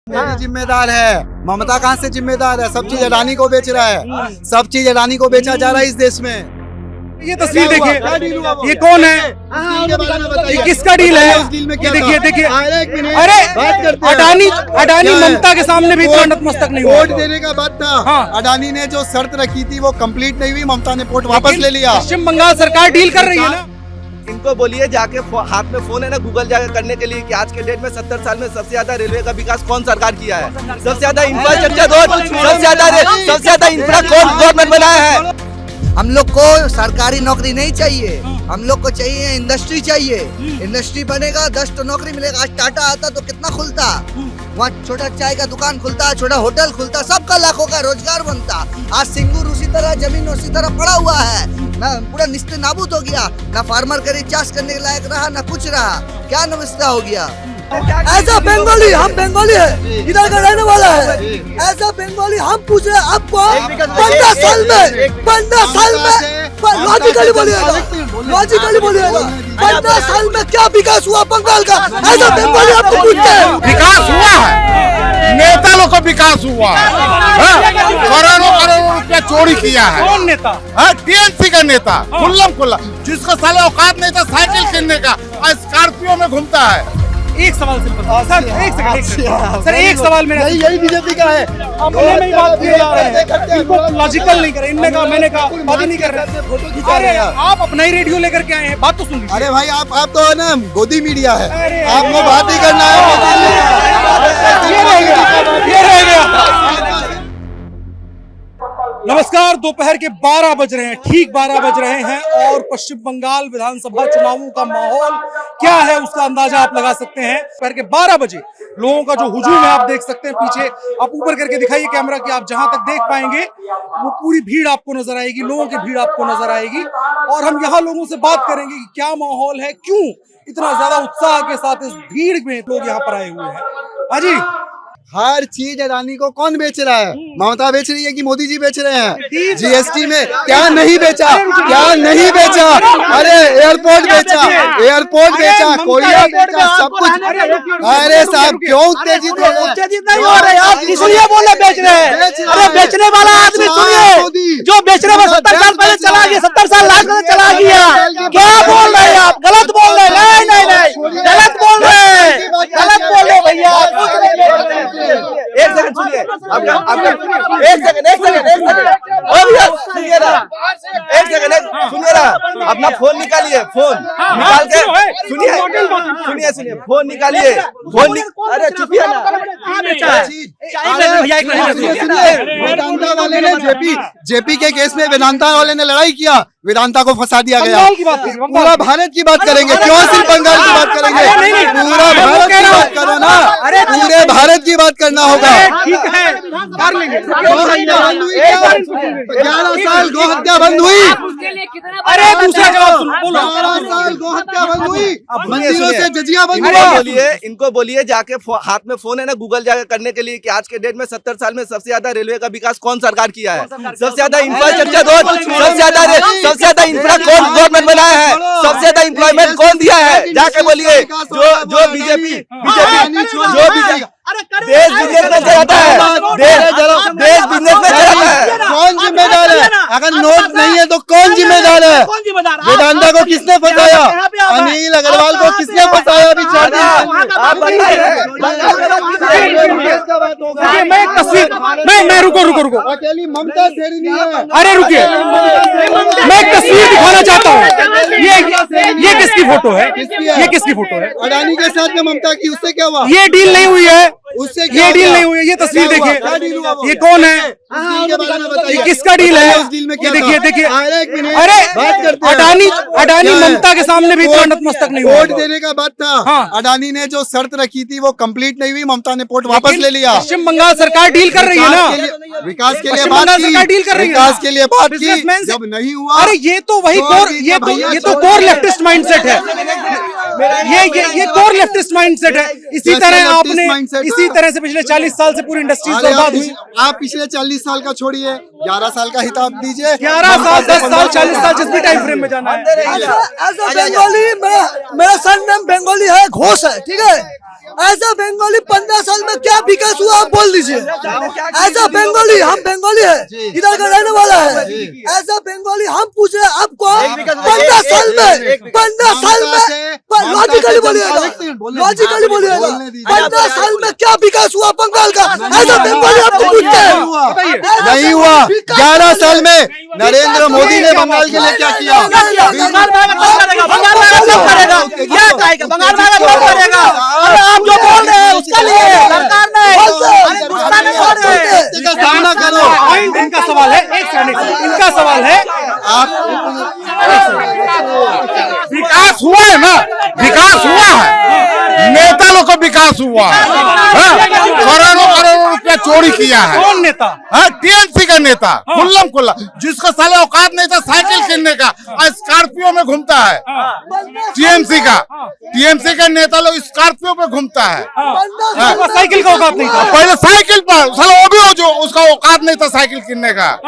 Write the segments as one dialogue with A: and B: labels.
A: जिम्मेदार है, ममता कहाँ से जिम्मेदार है? सब चीज अडानी को बेच रहा है, सब चीज अडानी को बेचा जा रहा है इस देश में।
B: ये तस्वीर देखिए, ये कौन है, ये किसका डील है? ये देखिए देखिए, अरे अडानी ममता के सामने भी इतना नतमस्तक नहीं हुआ।
A: वोट देने का बात था,
B: हाँ।
A: अडानी ने जो शर्त रखी थी वो कंप्लीट नहीं हुई, ममता ने वोट वापस ले लिया।
B: पश्चिम बंगाल सरकार डील कर रही है ना।
C: इनको बोलिए जाके हाथ में फोन है ना, गूगल जाकर करने के लिए कि आज के डेट में 70 साल में सबसे ज्यादा रेलवे का विकास कौन सरकार किया है, सबसे ज्यादा इंफ्रास्ट्रक्चर, सबसे ज्यादा इंफ्रा कौन गवर्नमेंट बनाया है।
D: हम लोग को सरकारी नौकरी नहीं चाहिए, हम लोग को चाहिए इंडस्ट्री चाहिए। इंडस्ट्री बनेगा 10 तो नौकरी मिलेगा। आज टाटा आता तो कितना खुलता, वहाँ छोटा चाय का दुकान खुलता, छोटा होटल खुलता, सबका लाखों का रोजगार बनता। आज सिंगूर उसी तरह जमीन उसी तरह पड़ा हुआ है ना, पूरा निस्ते नाबूद हो गया। ना फार्मर का रिचार्ज करने के लायक रहा, ना कुछ रहा, क्या नवस्था हो गया। ऐसा बंगाली, हम बंगाली है, इधर का रहने वाला है। ऐसा बंगाली हम पूछ रहे हैं आपको 15 साल में लॉजिकली बोलिएगा, 15 साल में क्या विकास हुआ बंगाल का? ऐसा बंगाली आपको पूछते हैं।
E: विकास हुआ है, नेता लोग का विकास हुआ है, करोड़ों रुपया चोरी किया है।
B: कौन नेता?
E: टीएमसी का नेता, खुल्ला जिसको साले औकात नहीं था साइकिल किनने का, स्कॉर्पियो में घूमता है।
B: एक सवाल सिंपल सर, एक सेकंड सर, एक सवाल मेरा,
A: यही बीजेपी का है।
B: अपने में ही बात किए जा रहे हैं, इनको लॉजिकल नहीं करे, इनने कहा मैंने कहा, बात ही नहीं कर रहे। अरे आप अपना ही रेडियो लेकर के आए हैं, बात तो सुन लीजिए।
A: अरे भाई आप तो है ना गोदी मीडिया है,
B: अरे
A: आपको बात ही करना है।
B: ये रह गया। नमस्कार, दोपहर के 12 बज रहे हैं, ठीक 12 बज रहे हैं और पश्चिम बंगाल विधानसभा चुनावों का माहौल क्या है उसका अंदाजा आप लगा सकते हैं। दोपहर के 12 बजे लोगों का जो हुजूम है आप देख सकते हैं पीछे। आप ऊपर करके दिखाइए कैमरा कि आप जहां तक देख पाएंगे वो पूरी भीड़ आपको नजर आएगी, लोगों की भीड़ आपको नजर आएगी। और हम यहाँ लोगों से बात करेंगे कि क्या माहौल है, क्यों इतना ज्यादा उत्साह के साथ इस भीड़ में लोग यहाँ पर आए हुए हैं। हाँ जी,
A: हर चीज अडानी को कौन बेच रहा है? ममता बेच रही है कि मोदी जी बेच रहे हैं? जीएसटी में क्या नहीं बेचा, क्या नहीं बेचा? अरे एयरपोर्ट बेचा, कोयला बेचा, सब कुछ। अरे साहब क्यों उत्तेजित
D: नहीं हो रहे आप, इसलिए बोले बेच रहे हैं। अरे बेचने वाला आदमी सुनिए, जो बेचने में 70 साल पहले चला गया, 70 साल लास्ट में चला गया। क्या बोल रहे हैं आप? गलत बोल रहे हैं। नहीं, गलत बोल रहे हैं, गलत बोल रहे भैया।
C: एक सेकंड सुनिए, एक सेकंड सुनिए ना, अपना फोन निकालिए, फोन निकाल के सुनिए, फोन निकालिए, अरे चुपिए ना।
A: वेदांता वाले ने जेपी के केस में वेदांता वाले ने लड़ाई किया, वेदांता को फंसा दिया गया। पूरा भारत की बात करेंगे, क्यों सिर्फ बंगाल की बात करेंगे? पूरा भारत की बात करो ना, पूरे भारत की बात करना होगा।
B: ठीक है, कर लेंगे।
A: 11 साल गौ हत्या बंद हुई।
B: अरे दूसरा जवाब सुनो, बोलो।
A: 11 साल गौ हत्या बंद हुई, मंदिरों से जजिया बंद
C: इनको
A: हुआ।
C: बोलिए, इनको बोलिए जाके हाथ में फोन है ना, गूगल जाकर करने के लिए कि आज के डेट में 70 साल में सबसे ज्यादा रेलवे का विकास कौन सरकार किया है, सबसे ज्यादा इंफ्रास्ट्रक्चर, सबसे ज्यादा इंफ्रा कौन गवर्नमेंट बनाया है, सबसे ज्यादा एम्प्लॉयमेंट कौन दिया है। जाके बोलिए जो बीजेपी देश बिजनेस में चलाता है, देश बिजनेस में चलाता है।
A: कौन जिम्मेदार है? अगर नोट नहीं है तो कौन जिम्मेदार है? वेदांता को किसने फंसाया? अनिल अग्रवाल को किसने फंसाया? अभी 4 दिन
B: मैं तस्वीर, मैं रुको,
A: अकेली ममता थेरी नहीं है।
B: अरे रुकिए, मैं एक तस्वीर दिखाना चाहता हूँ। ये किसकी फोटो है? ये किसकी फोटो है?
A: अडानी के साथ में ममता की, उससे क्या हुआ?
B: ये डील नहीं हुई है,
A: उससे
B: ये डील नहीं हुई है। ये तस्वीर देखिए, ये कौन है, ये किसका डील है?
A: उस डील में
B: ये देखिए,
A: अरे
B: अडानी ममता के सामने भी इतना नतमस्तक नहीं हुआ।
A: वोट देने का बात था,
B: हाँ।
A: अडानी ने जो शर्त रखी थी वो कंप्लीट नहीं हुई, ममता ने वोट वापस ले लिया।
B: पश्चिम बंगाल सरकार डील कर रही है ना,
A: विकास के लिए
B: पश्चिम
A: बात
B: बंगाल
A: की,
B: सरकार डील कर रही है,
A: विकास के लिए बात की,
B: बिजनेसमैन से-
A: जब नहीं हुआ।
B: अरे ये तो वही कोर, ये तो कोर लेफ्टिस्ट माइंडसेट है। ये कोर लेफ्टिस्ट माइंडसेट है। इसी तरह आपने, इसी तरह से पिछले 40 साल से पूरी इंडस्ट्रीज बर्बाद हुई।
A: आप पिछले 40 साल का छोड़िए, 11 साल का हिसाब दीजिए।
B: 11 साल, 10 साल, 40 साल, जिस भी टाइम फ्रेम में जाना है।
D: बंगाली, मेरा सन नेम बंगाली है, घोष है, ठीक है। ऐसा बंगाली 15 साल में क्या विकास आप बोल दीजिए। ऐसा बंगाली, हम बंगाली है, इधर का रहने वाला है, ऐसा बंगाली हम पूछ रहे हैं आपको 15 साल में लॉजिकली बोलिएगा, लॉजिकली बोलिएगा, 15 साल में क्या विकास हुआ बंगाल का? ऐसा बंगाली आपको पूछते हैं।
A: नहीं हुआ। 11 साल में नरेंद्र मोदी ने बंगाल के लिए क्या किया?
C: आप जो बोल रहे हैं उसके लिए सरकार
A: सामना करो।
B: पॉइंट इनका सवाल है, एक सेकंड, इनका सवाल है
E: विकास हुआ है ना, विकास हुआ है, नेता लोग का विकास हुआ है, करोड़ों करोड़ों रुपया चोरी किया है।
B: कौन नेता?
E: टीएमसी का नेता खुल्लम खुल्ला, जिसको साले औकात नहीं था साइकिल किनने का, स्कॉर्पियो में घूमता है। टीएमसी का नेता लोग स्कॉर्पियो पे घूमता है।
B: साइकिल का औकात नहीं था।
E: पहले साइकिल पर साला वो भी हो जो उसका औकात नहीं था साइकिल किनने का।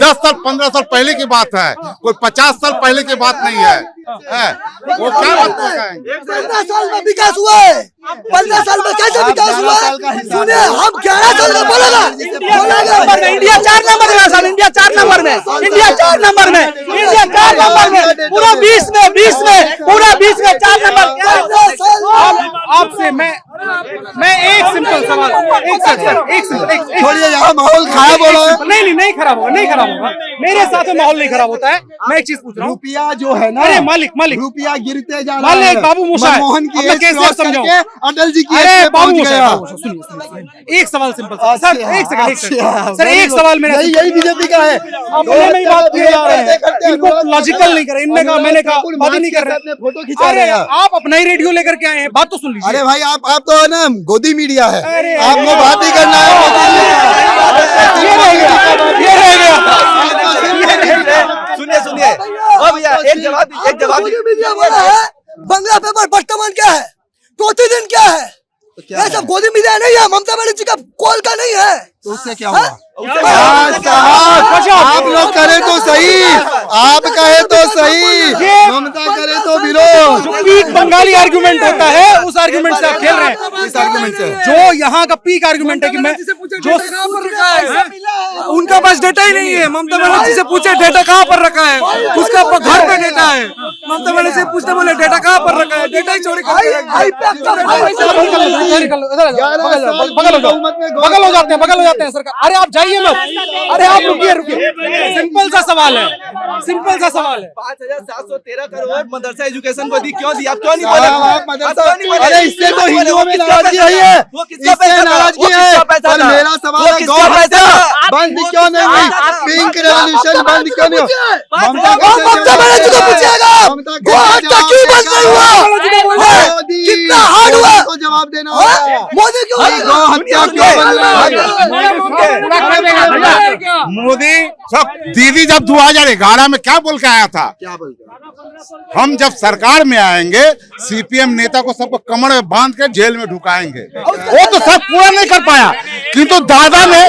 E: 10 साल 15 साल पहले की बात है, कोई 50 साल पहले की बात नहीं है। वो क्या बात कहेंगे?
D: 15 साल में विकास हुआ है, 15 साल में कैसे विकास हुआ है? सुनिए, हम 11 साल में बोलेगा
C: इंडिया 4 नंबर में, साहब इंडिया 4 नंबर में, इंडिया 4 नंबर में, इंडिया 4 नंबर में, पूरा 20 में पूरा 20 में 4 नंबर।
B: आपसे मैं एक सिंपल सवाल, एक सेकंड,
A: छोड़िए, यहाँ माहौल खराब हो रहा है।
B: नहीं खराब होगा, मेरे साथ में माहौल नहीं खराब होता है। मैं एक चीज पूछ रहा हूँ,
A: रुपया जो है ना,
B: अरे मालिक
A: रुपया गिरते जा रहा
B: मालिक
A: है।
B: बाबू मूसा है।
A: मनमोहन की
B: अब मैं
A: एज
B: कैसे
A: क्रॉस
B: समझाऊं?
A: करके अटल जी की एज
B: अरे
A: पे
B: बाबू
A: पहुंच
B: मूसा,
A: गया।
B: सुनिए, एक सवाल सिंपल सर, एक सेकंड, सर एक सवाल मेरा,
A: यही बीजेपी का है।
B: अपने में ही बात किए जा रहे हैं, इनको लॉजिकल नहीं करे, इनने कहा मैंने कहा बात ही नहीं कर रहे।
A: फोटो खिंचा
B: अरे
A: रहे हैं।
B: आप अपना ही रेडियो लेकर के आए हैं, बात तो सुन लीजिए।
A: अरे भाई आप तो है ना गोदी मीडिया है,
B: अरे
A: आपको बात ही करना है।
B: ये रह गया।
C: सुनिए ओ भैया, एक जवाब
D: मीडिया वाला है। बंगला पेपर वर्तमान क्या है, प्रतिदिन क्या है? ये सब गोदी मीडिया नहीं है, ममता बनर्जी का कॉल का नहीं है।
A: तो उससे क्या हुआ? आप लोग करे तो सही, आप कहे तो सही, ममता करे तो विरोध।
B: जो पीक बंगाली आर्गुमेंट होता है, उस आर्गुमेंट से आप खेल रहे हैं।
A: इस आर्गुमेंट से
B: जो यहाँ का पीक आर्गुमेंट है कि मैं जो
F: उनका पास डेटा ही नहीं है। ममता बनर्जी से पूछे डेटा कहाँ पर रखा है, उसका घर पे डेटा है। ममता बनर्जी से पूछते बोले डेटा कहाँ पर रखा है, डेटा ही चोरी कर
B: बगल हो जाते हैं सरकार। अरे आप जाइए मत, अरे आप रुकिए, सिंपल सा सवाल है।
C: 5,713 करोड़ मदरसा एजुकेशन को दी, क्यों दी? आप क्यों नहीं
A: आप मदरसा, अरे इससे तो हिंदुओं में नाराजगी आई है, इससे नाराजगी है। पर मेरा सवाल है, गौ हत्या बंद क्यों नहीं हुई? पिंक रेवोल्यूशन बंद क्यों नहीं हुई? ममता
D: बनर्जी को पूछिएगा, गौ हत्या क्यों बंद नहीं हुआ? कितना हार्ड हुआ?
A: को जवाब देना होगा।
D: मोदी क्यों
A: गौ हत्या क्यों बंद नहीं हुई?
E: मोदी सब दीदी जब 2011 में क्या बोल के आया था,
A: क्या बोलते हैं?
E: हम जब सरकार में आएंगे सीपीएम नेता को सबको कमर में बांध के जेल में ढुकाएंगे। वो तो सब पूरा नहीं कर पाया, किंतु दादा ने,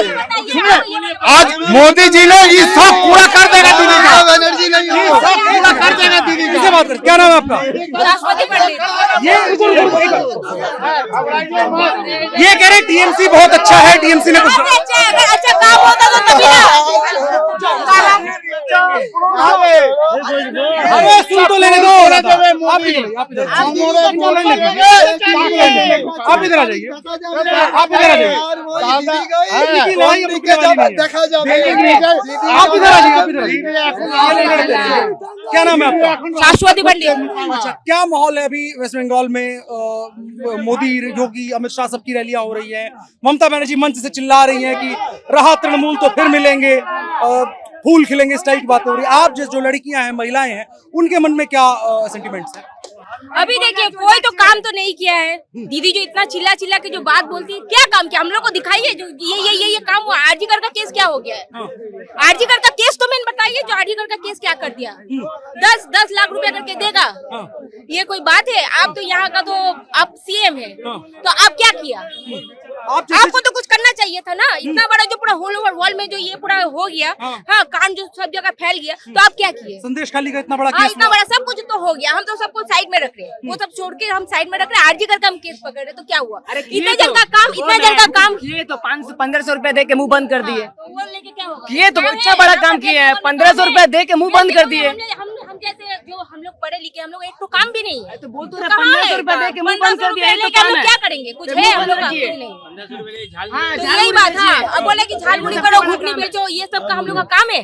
E: आज मोदी जी ने ये सब पूरा कर देगा दीदी का,
A: बनर्जी नहीं
E: ये
A: हो।
E: सब पूरा कर देगा दीदी का।
B: किससे बात कर, क्या नाम है आपका? ये कह रहे टीएमसी बहुत अच्छा है, टीएमसी ने कुछ
G: अच्छा काम होता तो तभी
B: अरे सुन तो लेने दो। आप इधर आ जाइए,
A: देखा जाए।
B: आप इधर आ जाइए। क्या नाम है आपका?
G: शाश्वती पंडित।
B: अच्छा, क्या माहौल है अभी वेस्ट बंगाल में? मोदी, योगी, अमित शाह सबकी रैलियां हो रही हैं। ममता बनर्जी मंच से चिल्ला रही हैं कि रहा तृणमूल तो फिर मिलेंगे, फूल खिलेंगे, इस टाइप की बात हो रही है। आप जो लड़कियां हैं, महिलाएं हैं, उनके मन में क्या सेंटिमेंट्स हैं?
G: अभी देखिए कोई तो काम तो नहीं किया है। दीदी जो इतना चिल्ला चिल्ला के जो बात बोलती है, क्या काम किया? हम लोग को दिखाइए जो ये काम हुआ। आरजीकर का केस क्या हो गया है? आरजीकर का केस तो मैंने बताइए, जो आरजीकर का केस क्या कर दिया? 10 लाख रुपया करके देगा, ये कोई बात है? आप तो यहाँ का तो आप सीएम है, तो आप क्या किया? आपको तो कुछ करना चाहिए था ना, इतना बड़ा जो पूरा होल ओवर वर्ल्ड में जो ये पूरा हो गया, हाँ कांड जो सब जगह फैल गया, तो आप क्या किए?
B: संदेश खाली का इतना बड़ा
G: हाँ,
B: केस
G: इतना बड़ा सब कुछ तो हो गया, हम तो सबको साइड में रख रहे हैं, वो सब छोड़ के हम साइड में रख रहे हैं। आरजी करके हम केस पकड़ रहे, तो क्या हुआ? इतने जन का काम
H: किए तो 500-1500 रुपए दे के मुंह बंद कर दिए।
G: वो लेके क्या होगा?
H: किए तो अच्छा बड़ा काम किए हैं, 1500 रुपए दे के मुंह बंद कर दिए।
G: हम जैसे जो हम लोग पढ़े लिखे, हम लोग एक तो काम भी नहीं है,
H: तो बोल तो
G: तो
H: रहे
G: कहाँ
H: 1500
G: है?
H: रुपए दे के मुंह बंद कर दिया, ये तो
G: लेके हम
H: काम
G: लोग
H: है।
G: क्या करेंगे? कुछ है हम लोग का? कुछ नहीं। तो यही बात है। अब बोले कि झालमुड़ी करो, घुगनी बेचो, ये सब का हम लोग का काम है,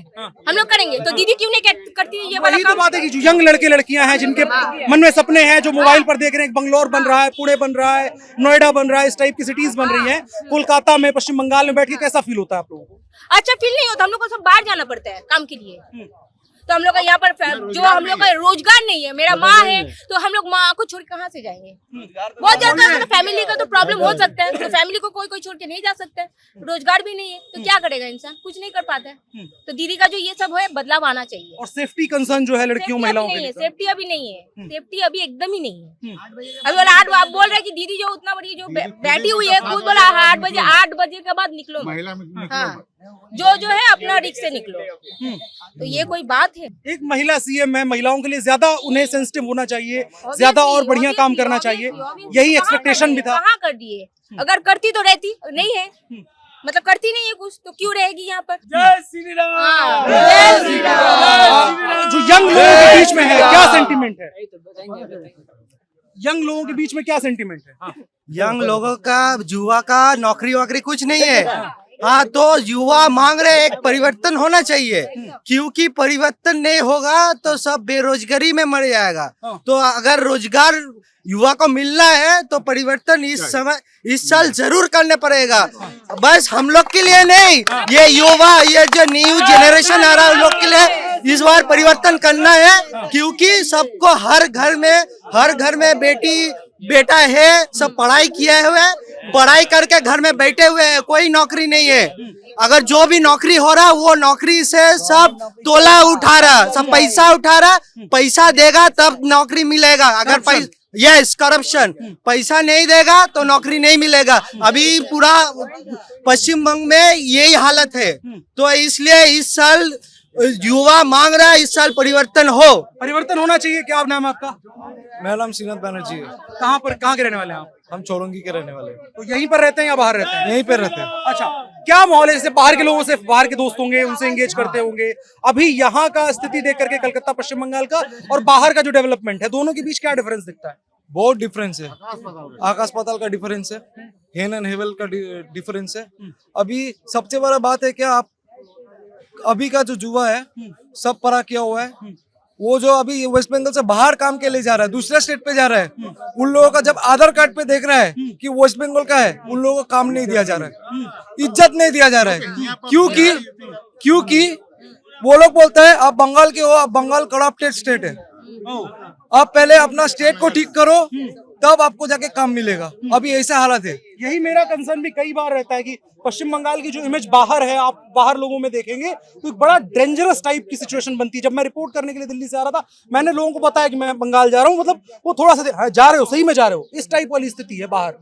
G: हम लोग करेंगे। तो दीदी क्यों नहीं करती है ये वाला
B: वही तो
G: काम?
B: बात है कि जो यंग लड़के लड़कियां हैं जिनके मन में सपने हैं, जो मोबाइल पर देख रहे हैं, बंगलोर बन रहा है, पुणे बन रहा है, नोएडा बन रहा है, इस टाइप की सिटीज बन रही हैं, कोलकाता में, पश्चिम बंगाल में बैठ के कैसा फील होता है आप लोगों को?
G: अच्छा फील नहीं होता, हम लोग को सब बाहर जाना पड़ता है काम के लिए। तो हम लोग का यहाँ पर जो हम लोग का रोजगार नहीं है, मेरा माँ है तो हम लोग माँ को छोड़ कहाँ से जाएंगे? बहुत ज्यादा तो फैमिली का तो प्रॉब्लम हो सकता है, तो फैमिली को कोई छोड़ के नहीं जा सकता है, रोजगार भी नहीं है, तो क्या करेगा इंसान? कुछ नहीं कर पाता है। तो दीदी का जो ये सब है बदलाव आना चाहिए।
B: और सेफ्टी कंसर्न जो है लड़कियों महिलाओं के लिए,
G: सेफ्टी अभी नहीं है, सेफ्टी अभी एकदम ही नहीं है। अभी बोला आप बोल रहे कि दीदी जो उतना बड़ी जो बैठी हुई है, खुद बोला 8 बजे के बाद निकलो, हाँ जो है अपना रिक्स से निकलो। तो ये कोई बात है?
B: एक महिला सीएम है, महिलाओं के लिए ज्यादा उन्हें सेंसिटिव होना चाहिए, ज्यादा और बढ़िया काम करना चाहिए, यही एक्सपेक्टेशन भी था।
G: कहाँ कर दिए? अगर करती तो रहती, नहीं है मतलब करती नहीं है कुछ, तो क्यों रहेगी यहाँ पर?
B: जय श्री राम।
G: हाँ, जय श्री राम।
B: जो यंग लोगों के बीच में है क्या सेंटीमेंट है? यंग लोगों के बीच में क्या सेंटीमेंट है? हाँ।
I: यंग लोगों का, युवा का नौकरी वोकरी कुछ नहीं है। हाँ तो युवा मांग रहे एक परिवर्तन होना चाहिए, क्योंकि परिवर्तन नहीं होगा तो सब बेरोजगारी में मर जाएगा। तो अगर रोजगार युवा को मिलना है तो परिवर्तन इस साल जरूर करने पड़ेगा। बस हम लोग के लिए नहीं, ये युवा, ये जो न्यू जनरेशन आ रहा है उन लोग के लिए इस बार परिवर्तन करना है, क्योंकि सबको हर घर में बेटा है, सब पढ़ाई किए हुए, पढ़ाई करके घर में बैठे हुए हैं, कोई नौकरी नहीं है। अगर जो भी नौकरी हो रहा वो नौकरी से सब तोला उठा रहा, सब पैसा उठा रहा, पैसा देगा तब नौकरी मिलेगा। अगर यस करप्शन, पैसा नहीं देगा तो नौकरी नहीं मिलेगा। अभी पूरा पश्चिम बंग में यही हालत है, तो इसलिए इस साल युवा मांग रहा है इस साल परिवर्तन होना चाहिए। क्या नाम है आपका?
F: मेरा नाम श्रीनाथ बैनर्जी है।
B: कहाँ के रहने वाले हैं आप?
F: हम चौरंगी के रहने वाले हैं।
B: तो यहीं पर रहते हैं या बाहर रहते हैं?
F: यहीं पे रहते हैं।
B: अच्छा, क्या माहौल है? जैसे बाहर के लोगों से, बाहर के दोस्त होंगे, उनसे एंगेज करते होंगे, अभी यहाँ का स्थिति देख करके कलकत्ता पश्चिम बंगाल का और बाहर का जो डेवलपमेंट है, दोनों के बीच क्या डिफरेंस दिखता है?
F: बहुत डिफरेंस है, आकाश पाताल का डिफरेंस है, हेन एंड हेवल का डिफरेंस है। अभी सबसे बड़ा बात है क्या, आप अभी का जो युवा है सब पढ़ा किया हुआ है, वो जो अभी वेस्ट बंगाल से बाहर काम के लिए जा रहा है, दूसरे स्टेट पे जा रहा है, उन लोगों का जब आधार कार्ड पे देख रहा है कि वेस्ट बंगाल का है, उन लोगों को काम नहीं दिया जा रहा है, इज्जत नहीं दिया जा रहा है। क्योंकि वो लोग बोलते हैं आप बंगाल के हो, आप बंगाल करप्टेड स्टेट है, आप पहले अपना स्टेट को ठीक करो तब आपको जाके काम मिलेगा। अभी ऐसा हालत है।
B: यही मेरा कंसर्न भी कई बार रहता है कि पश्चिम बंगाल की जो इमेज बाहर है, आप बाहर लोगों में देखेंगे तो एक बड़ा डेंजरस टाइप की सिचुएशन बनती है। जब मैं रिपोर्ट करने के लिए दिल्ली से आ रहा था, मैंने लोगों को बताया कि मैं बंगाल जा रहा हूँ, मतलब वो थोड़ा सा जा रहे हो, सही में जा रहे हो, इस टाइप वाली स्थिति है बाहर।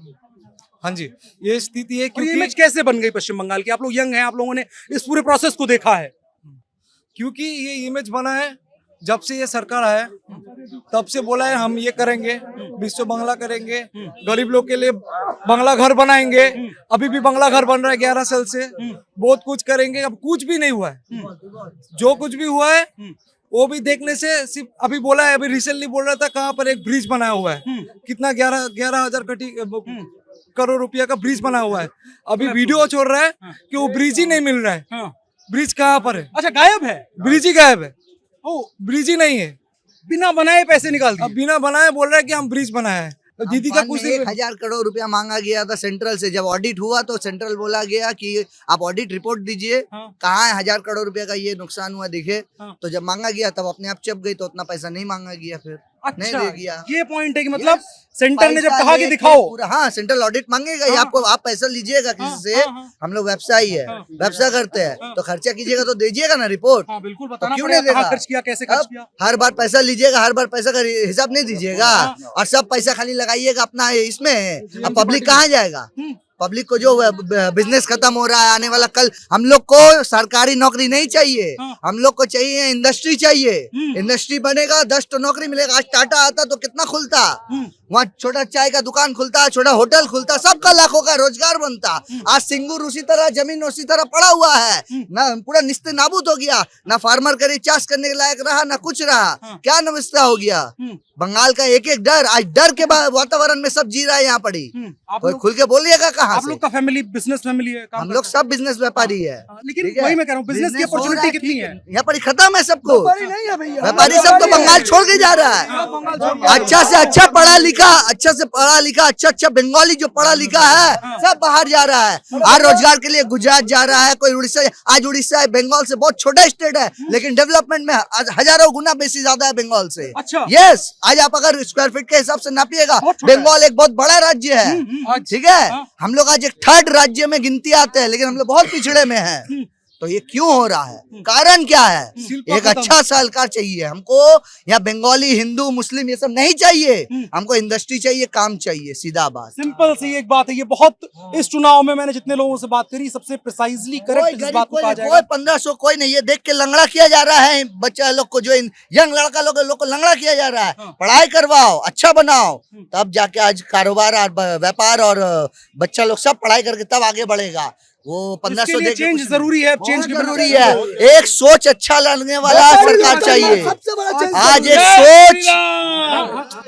F: हाँ जी, ये स्थिति है।
B: क्योंकि इमेज कैसे बन गई पश्चिम बंगाल की? आप लोग यंग हैं, आप लोगों ने इस पूरे प्रोसेस को देखा है।
F: क्योंकि ये इमेज बना है जब से ये सरकार आया तब से बोला है हम ये करेंगे, विश्व बंगला करेंगे, गरीब लोग के लिए बंगला घर बनाएंगे। अभी भी बंगला घर बन रहा है 11 साल से, बहुत कुछ करेंगे। अब कुछ भी नहीं हुआ है। जो कुछ भी हुआ है वो भी देखने से सिर्फ अभी बोला है, अभी रिसेंटली बोल रहा था कहाँ पर एक ब्रिज बनाया हुआ है, कितना 11,000 करोड़ रुपया का ब्रिज बना हुआ है। अभी वीडियो छोड़ रहा है कि वो ब्रिज ही नहीं मिल रहा है। ब्रिज कहाँ पर है?
B: अच्छा, गायब है,
F: ब्रिज ही गायब है। ब्रिज ही नहीं है,
B: बिना बनाए पैसे निकाल दिए।
F: अब बिना बनाए बोल रहा है कि हम ब्रिज बनाए हैं। तो दीदी का कुछ
D: 1,000 करोड़ रुपया मांगा गया था सेंट्रल से। जब ऑडिट हुआ तो सेंट्रल बोला गया कि आप ऑडिट रिपोर्ट दीजिए, कहाँ है 1,000 करोड़ रुपया का ये नुकसान हुआ दिखे। तो जब मांगा गया तब अपने आप चप गई, तो उतना पैसा नहीं मांगा गया, फिर नहीं दे गया।
B: ये पॉइंट है कि मतलब सेंटर ने जब कहा कि दिखाओ,
D: हाँ सेंट्रल ऑडिट मांगेगा ही आपको, आप पैसा लीजिएगा किसी से, हम लोग व्यवसायी है, व्यवसाय करते हैं, तो खर्चा कीजिएगा तो दीजिएगा ना रिपोर्ट।
B: बिल्कुल
D: तो
B: बताना
D: क्यों नहीं देगा?
B: खर्च किया, कैसे खर्च किया।
D: हर बार पैसा लीजिएगा, हर बार पैसा का हिसाब नहीं दीजिएगा, और सब पैसा खाली लगाइएगा अपना इसमें, अब पब्लिक कहाँ जाएगा? पब्लिक को जो बिजनेस खत्म हो रहा है आने वाला कल, हम लोग को सरकारी नौकरी नहीं चाहिए, हम लोग को चाहिए इंडस्ट्री चाहिए। इंडस्ट्री बनेगा 10 तो नौकरी मिलेगा। आज टाटा आता तो कितना खुलता, वहाँ छोटा चाय का दुकान खुलता, छोटा होटल खुलता, सबका लाखों का रोजगार बनता। आज सिंगूर उसी तरह, जमीन उसी तरह पड़ा हुआ है, ना पूरा निस्ते नाबूद हो गया, ना फार्मर का रिचार्ज करने के लायक रहा, ना कुछ रहा। क्या नवस्था हो गया। बंगाल का एक एक डर, आज डर के वातावरण में सब जी रहा है यहाँ पड़ी। कोई खुल के बोलिएगा कहाँ
B: आप
D: से?
B: लोग का फैमिली बिजनेस फैमिली है,
D: हम लोग सब बिजनेस व्यापारी है।
B: लेकिन
D: ठीक है?
B: वही मैं कह रहा हूँ, बिजनेस की
D: Business हो
B: अपॉर्चुनिटी
D: रहा है,
B: कितनी
D: ठीक
B: है?
D: यहाँ पर खत्म है सबको। व्यापारी सब तो बंगाल छोड़ के जा रहा है। अच्छा से अच्छा पढ़ा लिखा, अच्छा अच्छा बंगाली जो पढ़ा लिखा है सब बाहर जा रहा है। आज रोजगार के लिए गुजरात जा रहा है, कोई उड़ीसा। आज उड़ीसा है बंगाल से बहुत छोटा स्टेट है, लेकिन डेवलपमेंट में हजारों गुना बेसी ज्यादा है बंगाल से।
B: अच्छा।
D: यस, आज आप अगर स्क्वायर फीट के हिसाब से नापिएगा, बंगाल एक बहुत बड़ा राज्य है। ठीक है, हम लोग आज एक 3rd राज्य में गिनती आते हैं, लेकिन हम लोग बहुत पिछड़े में हैं। तो ये क्यों हो रहा है? कारण क्या है? एक अच्छा सरकार चाहिए हमको। यहाँ बंगाली, हिंदू, मुस्लिम ये सब नहीं चाहिए, हमको इंडस्ट्री चाहिए, काम चाहिए, सीधा बात।
B: सिंपल सी एक बात है, ये बहुत इस चुनाव में मैंने जितने लोगों से बात करी, सबसे प्रिसाइजली करेक्ट इस बात को कहा जाएगा।
D: कोई 1500 कोई नहीं, ये देख के लंगड़ा किया जा रहा है बच्चा लोग को, जो यंग लड़का लोग को लंगड़ा किया जा रहा है। पढ़ाई करवाओ, अच्छा बनाओ, तब जाके आज कारोबार और व्यापार और बच्चा लोग सब पढ़ाई करके तब आगे बढ़ेगा। वो 1500 देख
B: चेंज जरूरी है, चेंज
D: जरूरी है। एक सोच अच्छा लाने वाला सरकार चाहिए। आज एक सोच,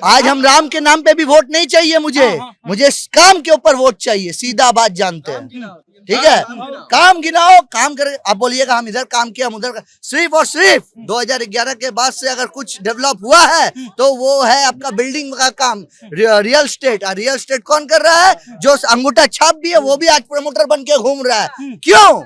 D: आज हम राम के नाम पे भी वोट नहीं चाहिए मुझे काम के ऊपर वोट चाहिए, सीधा बात जानते हैं। ठीक है, काम गिनाओ, काम करे। आप बोलिएगा हम इधर काम किया, हम उधर, सिर्फ और सिर्फ 2011 के बाद से अगर कुछ डेवलप हुआ है तो वो है आपका बिल्डिंग का काम, रियल स्टेट। और रियल स्टेट कौन कर रहा है? जो अंगूठा छाप भी है वो भी आज प्रमोटर बन के घूम रहा है। क्यों?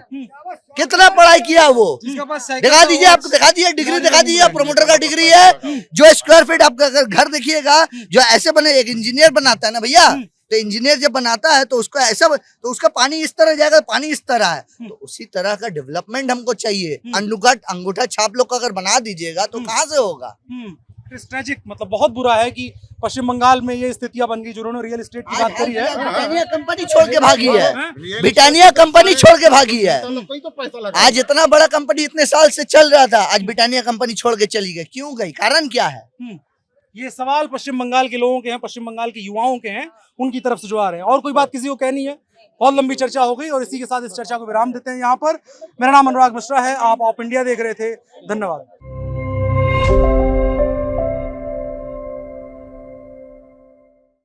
D: कितना पढ़ाई किया वो? दिखा दीजिए, आपको दिखा दीजिए, डिग्री दिखा दीजिए, प्रमोटर का डिग्री है। जो स्क्वायर फीट आपका अगर घर देखिएगा, जो ऐसे बने, एक इंजीनियर बनाता है ना भैया, तो इंजीनियर जब बनाता है तो उसको ऐसा, तो उसका पानी इस तरह जाएगा, पानी इस तरह है। तो उसी तरह का डेवलपमेंट हमको चाहिए। अंगूठा छाप लोग का अगर बना दीजिएगा तो कहाँ से होगा?
B: ट्रेजिक, मतलब बहुत बुरा है कि पश्चिम बंगाल में ये स्थितियां बन गई। जिन्होंने रियल एस्टेट की बात करी है,
D: ब्रिटानिया कंपनी छोड़ के भागी है, ब्रिटानिया कंपनी छोड़ के भागी है। आज इतना बड़ा कंपनी इतने साल से चल रहा था, आज ब्रिटानिया कंपनी छोड़ के चली गई। क्यों गई? कारण क्या है?
B: ये सवाल पश्चिम बंगाल के लोगों के हैं, पश्चिम बंगाल के युवाओं के हैं, उनकी तरफ से जो आ रहे हैं। और कोई बात किसी को कहनी है? बहुत लंबी चर्चा हो गई और इसी के साथ इस चर्चा को विराम देते हैं यहाँ पर। मेरा नाम अनुराग मिश्रा है, आप ऑप इंडिया देख रहे थे। धन्यवाद।